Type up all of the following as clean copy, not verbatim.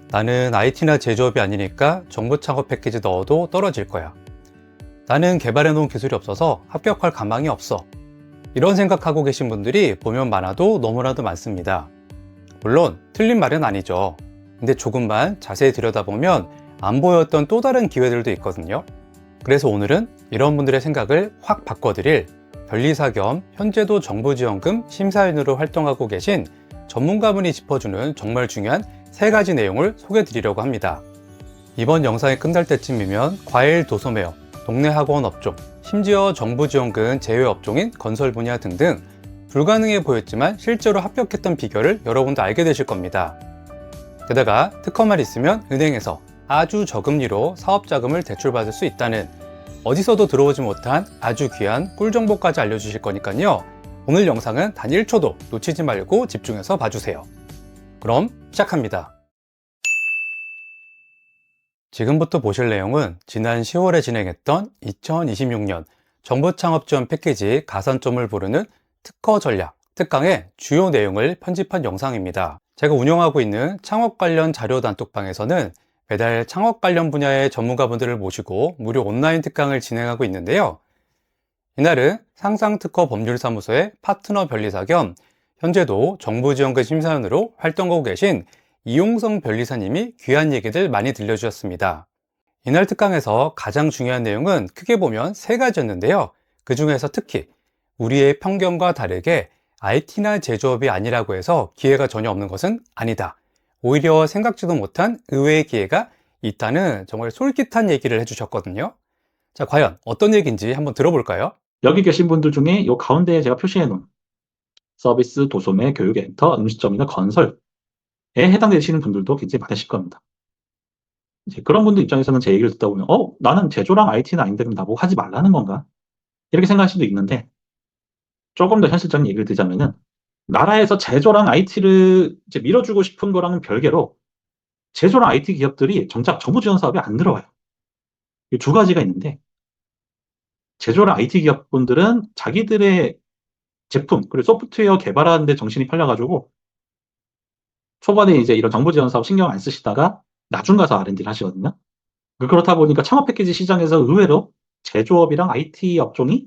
나는 IT나 제조업이 아니니까 정부 창업 패키지 넣어도 떨어질 거야. 나는 개발해 놓은 기술이 없어서 합격할 가망이 없어. 이런 생각하고 계신 분들이 보면 많아도 너무나도 많습니다. 물론 틀린 말은 아니죠. 근데 조금만 자세히 들여다보면 안 보였던 또 다른 기회들도 있거든요. 그래서 오늘은 이런 분들의 생각을 확 바꿔드릴 변리사 겸 현재도 정부지원금 심사위원으로 활동하고 계신 전문가분이 짚어주는 정말 중요한 3가지 내용을 소개해드리려고 합니다. 이번 영상이 끝날 때쯤이면 과일 도소매업, 동네 학원 업종, 심지어 정부지원금 제외 업종인 건설 분야 등등 불가능해 보였지만 실제로 합격했던 비결을 여러분도 알게 되실 겁니다. 게다가 특허만 있으면 은행에서 아주 저금리로 사업자금을 대출받을 수 있다는 어디서도 들어오지 못한 아주 귀한 꿀정보까지 알려주실 거니까요. 오늘 영상은 단 1초도 놓치지 말고 집중해서 봐주세요. 그럼 시작합니다. 지금부터 보실 내용은 지난 10월에 진행했던 2026년 정부 창업 지원 패키지 가산점을 부르는 특허 전략, 특강의 주요 내용을 편집한 영상입니다. 제가 운영하고 있는 창업 관련 자료 단톡방에서는 매달 창업 관련 분야의 전문가분들을 모시고 무료 온라인 특강을 진행하고 있는데요. 이날은 상상특허 법률사무소의 파트너 변리사 겸 현재도 정부지원금 심사위원으로 활동하고 계신 이용성 변리사님이 귀한 얘기들 많이 들려주셨습니다. 이날 특강에서 가장 중요한 내용은 크게 보면 3가지였는데요. 그 중에서 특히 우리의 편견과 다르게 IT나 제조업이 아니라고 해서 기회가 전혀 없는 것은 아니다. 오히려 생각지도 못한 의외의 기회가 있다는 정말 솔깃한 얘기를 해주셨거든요. 자, 과연 어떤 얘기인지 한번 들어볼까요? 여기 계신 분들 중에 이 가운데에 제가 표시해 놓은 서비스, 도소매, 교육, 엔터, 음식점이나 건설에 해당되시는 분들도 굉장히 많으실 겁니다. 이제 그런 분들 입장에서는 제 얘기를 듣다 보면 나는 제조랑 IT는 아닌데 그럼 나보고 하지 말라는 건가? 이렇게 생각할 수도 있는데 조금 더 현실적인 얘기를 드자면은 나라에서 제조랑 IT를 이제 밀어주고 싶은 거랑은 별개로 제조랑 IT 기업들이 정작 정부 지원 사업에 안 들어와요. 이 2가지가 있는데 제조랑 IT 기업분들은 자기들의 제품 그리고 소프트웨어 개발하는 데 정신이 팔려가지고 초반에 이제 이런 정부 지원 사업 신경 안 쓰시다가 나중 가서 R&D를 하시거든요. 그렇다 보니까 창업 패키지 시장에서 의외로 제조업이랑 IT 업종이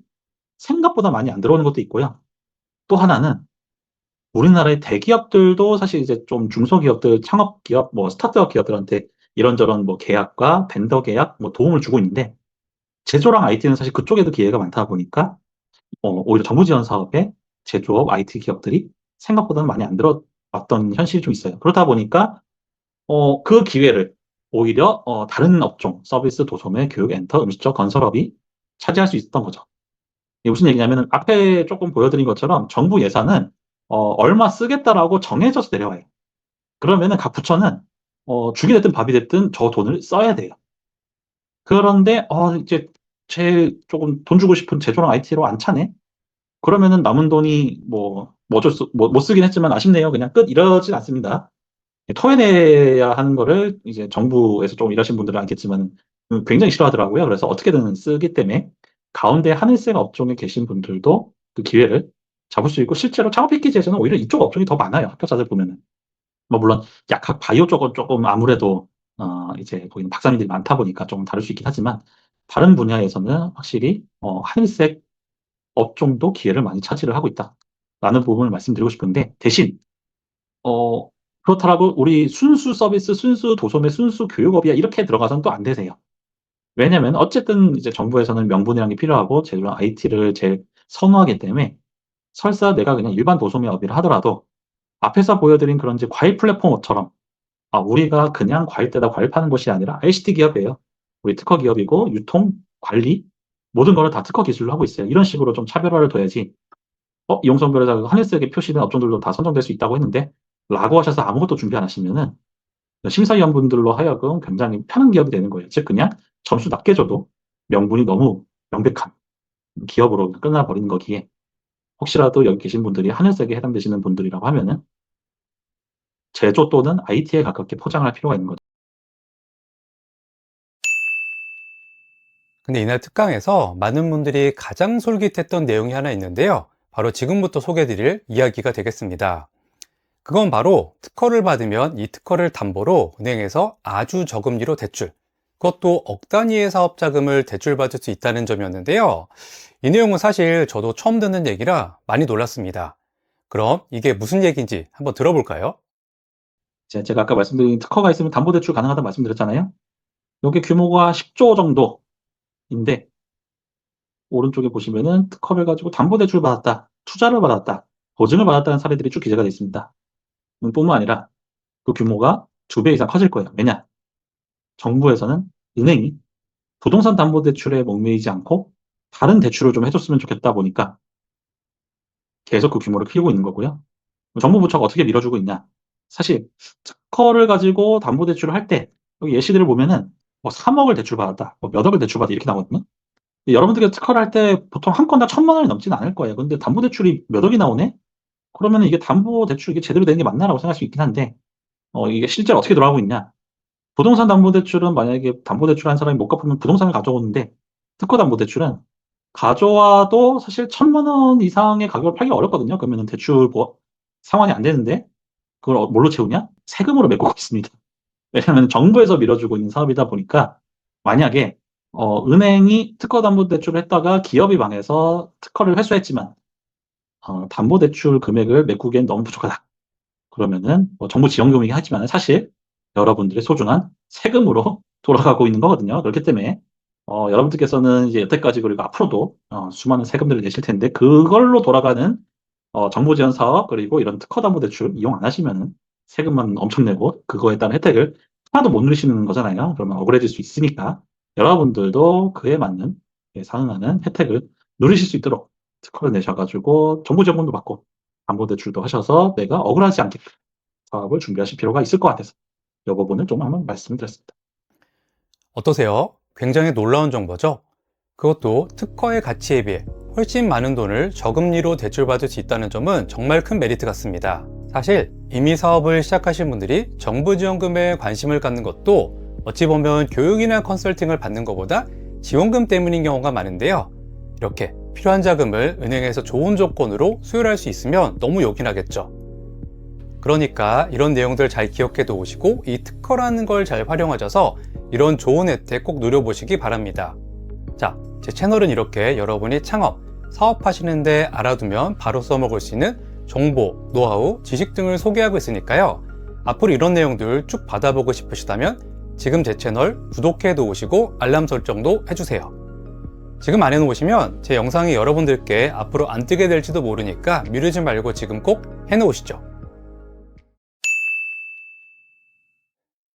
생각보다 많이 안 들어오는 것도 있고요. 또 하나는 우리나라의 대기업들도 사실 이제 좀 중소기업들, 창업기업, 스타트업 기업들한테 이런저런 계약과 벤더 계약, 도움을 주고 있는데 제조랑 IT는 사실 그쪽에도 기회가 많다 보니까 오히려 정부 지원 사업에 제조업, IT 기업들이 생각보다는 많이 안 들어왔던 현실이 좀 있어요. 그렇다 보니까 그 기회를 오히려 다른 업종, 서비스, 도소매, 교육, 엔터, 음식점, 건설업이 차지할 수 있었던 거죠. 이게 무슨 얘기냐면 앞에 조금 보여드린 것처럼 정부 예산은 얼마 쓰겠다라고 정해져서 내려와요. 그러면은 각 부처는 죽이 됐든 밥이 됐든 저 돈을 써야 돼요. 그런데 이제 제 조금 돈 주고 싶은 제조랑 IT로 안 차네? 그러면은 남은 돈이 못 쓰긴 했지만 아쉽네요. 그냥 끝 이러진 않습니다. 토해내야 하는 거를 이제 정부에서 좀 일하신 분들은 알겠지만 굉장히 싫어하더라고요. 그래서 어떻게든 쓰기 때문에 가운데 하늘색 업종에 계신 분들도 그 기회를 잡을 수 있고 실제로 창업 패키지에서는 오히려 이쪽 업종이 더 많아요. 합격자들 보면은. 물론 약학 바이오 쪽은 조금 아무래도 이제 거기는 박사님들이 많다 보니까 좀 다를 수 있긴 하지만 다른 분야에서는 확실히 하늘색 업종도 기회를 많이 차지를 하고 있다라는 부분을 말씀드리고 싶은데 대신 그렇다고 우리 순수 서비스, 순수 도소매, 순수 교육업이야 이렇게 들어가서는 또 안 되세요. 왜냐면 어쨌든 이제 정부에서는 명분이라는 게 필요하고 제조랑 IT를 제일 선호하기 때문에 설사 내가 그냥 일반 도소매업이라 하더라도 앞에서 보여드린 그런 이제 과일 플랫폼처럼 우리가 그냥 과일 떼다 과일 파는 것이 아니라 ICT 기업이에요. 우리 특허 기업이고 유통, 관리 모든 거를 다 특허 기술로 하고 있어요. 이런 식으로 좀 차별화를 둬야지 이용성 변호사가 하늘색에 표시된 업종들도 다 선정될 수 있다고 했는데 라고 하셔서 아무것도 준비 안 하시면은 심사위원분들로 하여금 굉장히 편한 기업이 되는 거예요. 즉 그냥 점수 낮게 줘도 명분이 너무 명백한 기업으로 끝나버리는 거기에 혹시라도 여기 계신 분들이 하늘색에 해당되시는 분들이라고 하면은 제조 또는 IT에 가깝게 포장을 할 필요가 있는 거죠. 근데 이날 특강에서 많은 분들이 가장 솔깃했던 내용이 하나 있는데요. 바로 지금부터 소개해드릴 이야기가 되겠습니다. 그건 바로 특허를 받으면 이 특허를 담보로 은행에서 아주 저금리로 대출, 그것도 억 단위의 사업 자금을 대출받을 수 있다는 점이었는데요. 이 내용은 사실 저도 처음 듣는 얘기라 많이 놀랐습니다. 그럼 이게 무슨 얘기인지 한번 들어볼까요? 제가 아까 말씀드린 특허가 있으면 담보대출 가능하다고 말씀드렸잖아요. 여기 규모가 10조 정도인데 오른쪽에 보시면은 특허를 가지고 담보대출 받았다, 투자를 받았다, 보증을 받았다는 사례들이 쭉 기재가 되어 있습니다. 뿐만 아니라 그 규모가 2배 이상 커질 거예요. 왜냐? 정부에서는 은행이 부동산 담보대출에 목매이지 않고 다른 대출을 좀 해줬으면 좋겠다 보니까 계속 그 규모를 키우고 있는 거고요. 정부 부처가 어떻게 밀어주고 있냐? 사실 특허를 가지고 담보대출을 할 때 여기 예시들을 보면은 뭐 3억을 대출받았다, 뭐 몇 억을 대출받았다 이렇게 나오거든요. 여러분들이 특허를 할 때 보통 한 건당 1,000만 원이 넘지는 않을 거예요. 근데 담보대출이 몇 억이 나오네? 그러면 이게 담보대출 이게 제대로 되는 게 맞나라고 생각할 수 있긴 한데 이게 실제로 어떻게 돌아가고 있냐? 부동산 담보대출은 만약에 담보대출 한 사람이 못 갚으면 부동산을 가져오는데 특허 담보대출은 가져와도 사실 1,000만 원 이상의 가격을 팔기가 어렵거든요. 그러면은 대출 상환이 안 되는데 그걸 뭘로 채우냐? 세금으로 메꾸고 있습니다. 왜냐하면 정부에서 밀어주고 있는 사업이다 보니까 만약에 은행이 특허 담보대출을 했다가 기업이 망해서 특허를 회수했지만 담보대출 금액을 메꾸기엔 너무 부족하다. 그러면은 뭐 정부 지원금이긴 하지만 사실 여러분들의 소중한 세금으로 돌아가고 있는 거거든요. 그렇기 때문에 여러분들께서는 이제 여태까지 그리고 앞으로도 수많은 세금들을 내실 텐데 그걸로 돌아가는 정부 지원 사업 그리고 이런 특허 담보 대출 이용 안 하시면은 세금만 엄청 내고 그거에 따른 혜택을 하나도 못 누리시는 거잖아요. 그러면 억울해질 수 있으니까 여러분들도 그에 맞는 상응하는 혜택을 누리실 수 있도록 특허를 내셔가지고 정부 지원금도 받고 담보 대출도 하셔서 내가 억울하지 않게 사업을 준비하실 필요가 있을 것 같아서 이 부분을 좀 한번 말씀드렸습니다. 어떠세요? 굉장히 놀라운 정보죠? 그것도 특허의 가치에 비해 훨씬 많은 돈을 저금리로 대출받을 수 있다는 점은 정말 큰 메리트 같습니다. 사실 이미 사업을 시작하신 분들이 정부 지원금에 관심을 갖는 것도 어찌 보면 교육이나 컨설팅을 받는 것보다 지원금 때문인 경우가 많은데요. 이렇게 필요한 자금을 은행에서 좋은 조건으로 수혈할 수 있으면 너무 요긴하겠죠. 그러니까 이런 내용들 잘 기억해 두시고 이 특허라는 걸 잘 활용하셔서 이런 좋은 혜택 꼭 누려보시기 바랍니다. 자, 제 채널은 이렇게 여러분이 창업, 사업하시는데 알아두면 바로 써먹을 수 있는 정보, 노하우, 지식 등을 소개하고 있으니까요. 앞으로 이런 내용들 쭉 받아보고 싶으시다면 지금 제 채널 구독해 두시고 알람 설정도 해주세요. 지금 안 해놓으시면 제 영상이 여러분들께 앞으로 안 뜨게 될지도 모르니까 미루지 말고 지금 꼭 해놓으시죠.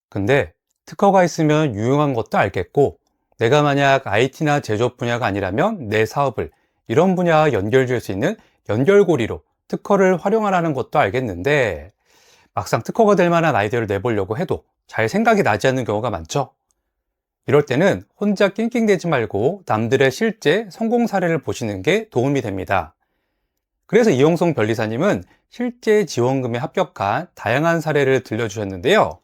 근데 특허가 있으면 유용한 것도 알겠고 내가 만약 IT나 제조업 분야가 아니라면 내 사업을 이런 분야와 연결될 수 있는 연결고리로 특허를 활용하라는 것도 알겠는데 막상 특허가 될 만한 아이디어를 내보려고 해도 잘 생각이 나지 않는 경우가 많죠. 이럴 때는 혼자 낑낑대지 말고 남들의 실제 성공 사례를 보시는 게 도움이 됩니다. 그래서 이용성 변리사님은 실제 지원금에 합격한 다양한 사례를 들려주셨는데요.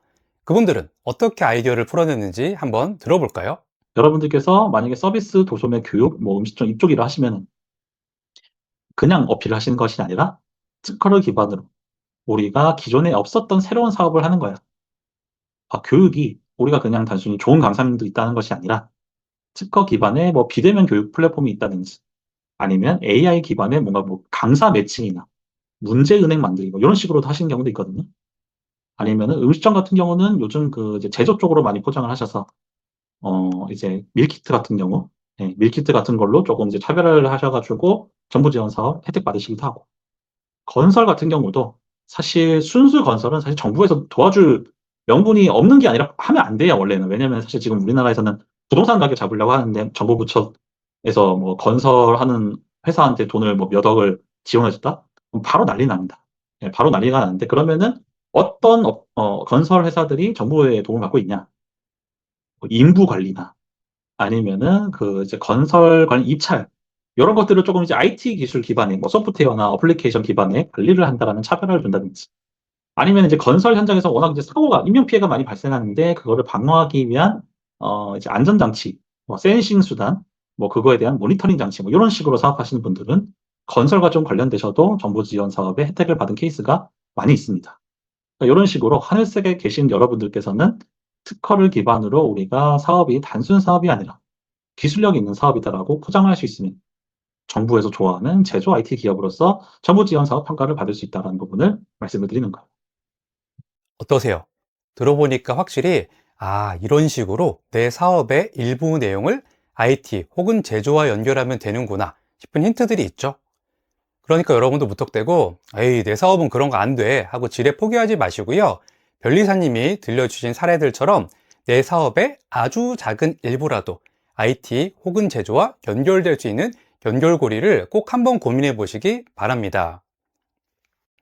그분들은 어떻게 아이디어를 풀어냈는지 한번 들어볼까요? 여러분들께서 만약에 서비스, 도소매, 교육, 뭐 음식점 이쪽 일을 하시면은 그냥 어필을 하시는 것이 아니라 특허를 기반으로 우리가 기존에 없었던 새로운 사업을 하는 거야. 교육이 우리가 그냥 단순히 좋은 강사님도 있다는 것이 아니라 특허 기반의 뭐 비대면 교육 플랫폼이 있다든지 아니면 AI 기반의 뭔가 뭐 강사 매칭이나 문제 은행 만들기 뭐 이런 식으로도 하시는 경우도 있거든요. 아니면은 음식점 같은 경우는 요즘 그 이제 제조 쪽으로 많이 포장을 하셔서 이제 밀키트 같은 경우, 밀키트 같은 걸로 조금 이제 차별화를 하셔가지고 정부 지원 사업 혜택 받으시기도 하고, 건설 같은 경우도 사실 순수 건설은 사실 정부에서 도와줄 명분이 없는 게 아니라 하면 안 돼요, 원래는. 왜냐면 사실 지금 우리나라에서는 부동산 가격 잡으려고 하는데 정부 부처에서 뭐 건설하는 회사한테 돈을 뭐 몇 억을 지원해줬다? 그럼 바로 난리 납니다. 바로 난리가 나는데 그러면은 어떤 건설 회사들이 정부의 도움을 받고 있냐? 뭐 인부 관리나 아니면은 그 이제 건설 관련 입찰 이런 것들을 조금 이제 IT 기술 기반의 뭐 소프트웨어나 어플리케이션 기반의 관리를 한다라는 차별화를 둔다든지 아니면 이제 건설 현장에서 워낙 이제 사고가 인명 피해가 많이 발생하는데 그거를 방어하기 위한 이제 안전 장치, 뭐 센싱 수단, 뭐 그거에 대한 모니터링 장치 뭐 이런 식으로 사업하시는 분들은 건설과 좀 관련되셔도 정부 지원 사업의 혜택을 받은 케이스가 많이 있습니다. 그러니까 이런 식으로 하늘색에 계신 여러분들께서는 특허를 기반으로 우리가 사업이 단순 사업이 아니라 기술력이 있는 사업이다라고 포장할 수 있으면 정부에서 좋아하는 제조 IT 기업으로서 정부 지원 사업 평가를 받을 수 있다는 부분을 말씀을 드리는 거예요. 어떠세요? 들어보니까 확실히 이런 식으로 내 사업의 일부 내용을 IT 혹은 제조와 연결하면 되는구나 싶은 힌트들이 있죠. 그러니까 여러분도 무턱대고 에이 내 사업은 그런 거 안 돼 하고 지레 포기하지 마시고요. 변리사님이 들려주신 사례들처럼 내 사업의 아주 작은 일부라도 IT 혹은 제조와 연결될 수 있는 연결고리를 꼭 한번 고민해 보시기 바랍니다.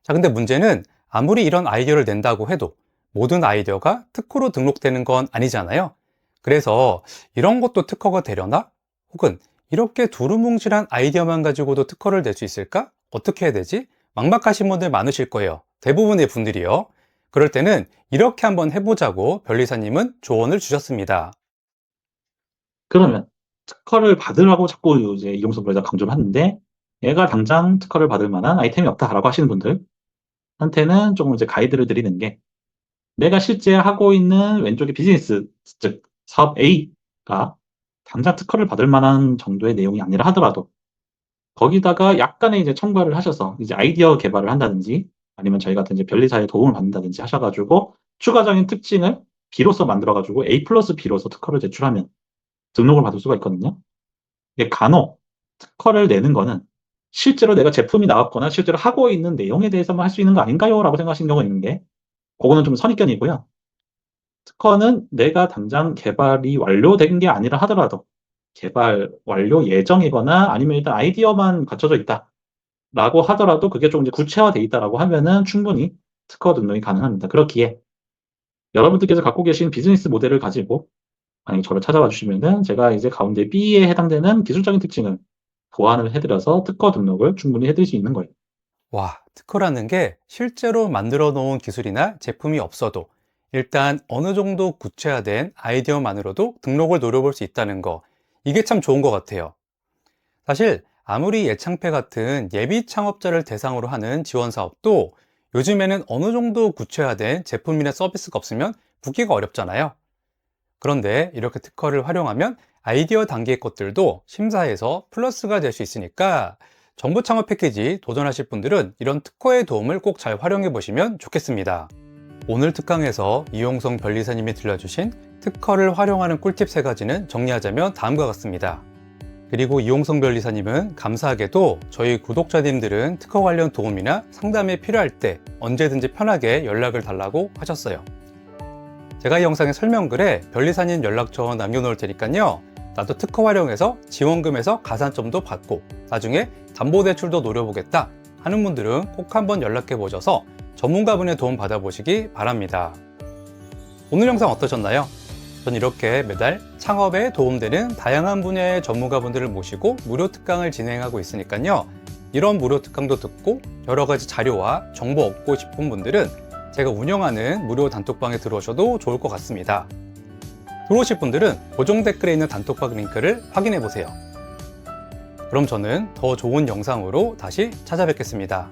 자, 근데 문제는 아무리 이런 아이디어를 낸다고 해도 모든 아이디어가 특허로 등록되는 건 아니잖아요. 그래서 이런 것도 특허가 되려나? 혹은 이렇게 두루뭉실한 아이디어만 가지고도 특허를 낼 수 있을까? 어떻게 해야 되지? 막막하신 분들 많으실 거예요. 대부분의 분들이요. 그럴 때는 이렇게 한번 해보자고 변리사님은 조언을 주셨습니다. 그러면 특허를 받으라고 자꾸 이제 이용석 변호사가 강조를 하는데 얘가 당장 특허를 받을 만한 아이템이 없다라고 하시는 분들한테는 조금 이제 가이드를 드리는 게 내가 실제 하고 있는 왼쪽의 비즈니스, 즉 사업 A가 당장 특허를 받을 만한 정도의 내용이 아니라 하더라도 거기다가 약간의 이제 첨가를 하셔서 이제 아이디어 개발을 한다든지 아니면 저희 같은 이제 변리사의 도움을 받는다든지 하셔가지고 추가적인 특징을 B로서 만들어가지고 A 플러스 B로서 특허를 제출하면 등록을 받을 수가 있거든요. 이게 간혹 특허를 내는 거는 실제로 내가 제품이 나왔거나 실제로 하고 있는 내용에 대해서만 할 수 있는 거 아닌가요? 라고 생각하시는 경우가 있는데 그거는 좀 선입견이고요. 특허는 내가 당장 개발이 완료된 게 아니라 하더라도 개발 완료 예정이거나 아니면 일단 아이디어만 갖춰져 있다라고 하더라도 그게 좀 이제 구체화돼 있다라고 하면은 충분히 특허 등록이 가능합니다. 그렇기에 여러분들께서 갖고 계신 비즈니스 모델을 가지고 만약에 저를 찾아와 주시면은 제가 이제 가운데 B에 해당되는 기술적인 특징을 보완을 해드려서 특허 등록을 충분히 해드릴 수 있는 거예요. 와, 특허라는 게 실제로 만들어 놓은 기술이나 제품이 없어도 일단 어느 정도 구체화된 아이디어만으로도 등록을 노려볼 수 있다는 거. 이게 참 좋은 것 같아요. 사실 아무리 예창패 같은 예비 창업자를 대상으로 하는 지원 사업도 요즘에는 어느 정도 구체화된 제품이나 서비스가 없으면 붙기가 어렵잖아요. 그런데 이렇게 특허를 활용하면 아이디어 단계의 것들도 심사에서 플러스가 될 수 있으니까 정보 창업 패키지 도전하실 분들은 이런 특허의 도움을 꼭 잘 활용해 보시면 좋겠습니다. 오늘 특강에서 이용성 변리사님이 들려주신 특허를 활용하는 꿀팁 3가지는 정리하자면 다음과 같습니다. 그리고 이용성 변리사님은 감사하게도 저희 구독자님들은 특허 관련 도움이나 상담이 필요할 때 언제든지 편하게 연락을 달라고 하셨어요. 제가 이 영상의 설명글에 변리사님 연락처 남겨놓을 테니까요. 나도 특허 활용해서 지원금에서 가산점도 받고 나중에 담보대출도 노려보겠다 하는 분들은 꼭 한번 연락해 보셔서 전문가분의 도움 받아보시기 바랍니다. 오늘 영상 어떠셨나요? 전 이렇게 매달 창업에 도움되는 다양한 분야의 전문가분들을 모시고 무료 특강을 진행하고 있으니까요. 이런 무료 특강도 듣고 여러 가지 자료와 정보 얻고 싶은 분들은 제가 운영하는 무료 단톡방에 들어오셔도 좋을 것 같습니다. 들어오실 분들은 고정 댓글에 있는 단톡방 링크를 확인해 보세요. 그럼 저는 더 좋은 영상으로 다시 찾아뵙겠습니다.